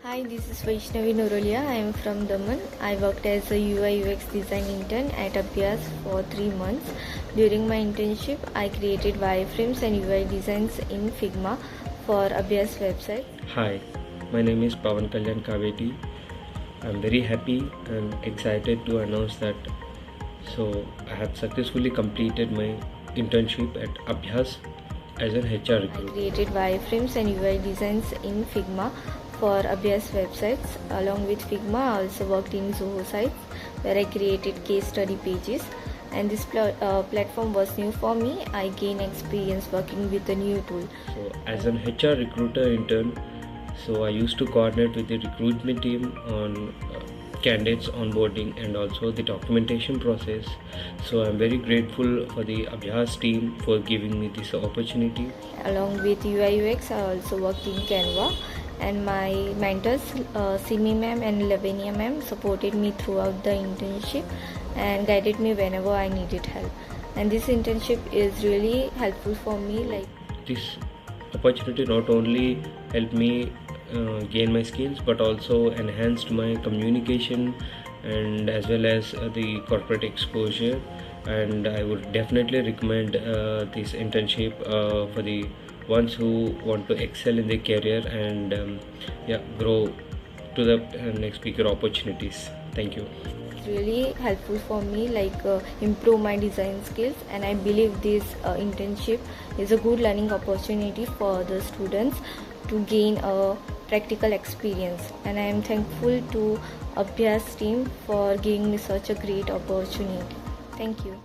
Hi, this is Vaishnavi and I am from Daman. I worked as a UI UX design intern at Abhyaz for 3 months. During my internship, I created wireframes and UI designs in Figma for Abhyaz website. Hi, my name is Pavan Kaveti. I'm very happy and excited to announce that I have successfully completed my internship at Abhyaz as an HR recruiter. I created wireframes and UI designs in Figma for Abhyaz websites. Along with Figma, I also worked in Zoho sites where I created case study pages. And this platform was new for me. I gained experience working with a new tool. So, as an HR recruiter intern, I used to coordinate with the recruitment team on candidates onboarding and also the documentation process. So I'm very grateful for the Abhyaz team for giving me this opportunity. Along with UI UX, I also worked in Canva, and my mentors Simi ma'am and Lavenia ma'am supported me throughout the internship and guided me whenever I needed help. And this internship is really helpful for me. This opportunity not only helped me gain my skills but also enhanced my communication and as well as the corporate exposure, and I would definitely recommend this internship for the ones who want to excel in their career and grow to the next bigger opportunities. Thank you. It's really helpful for me, improve my design skills, and I believe this internship is a good learning opportunity for the students to gain a practical experience. And I am thankful to Abhyas team for giving me such a great opportunity. Thank you.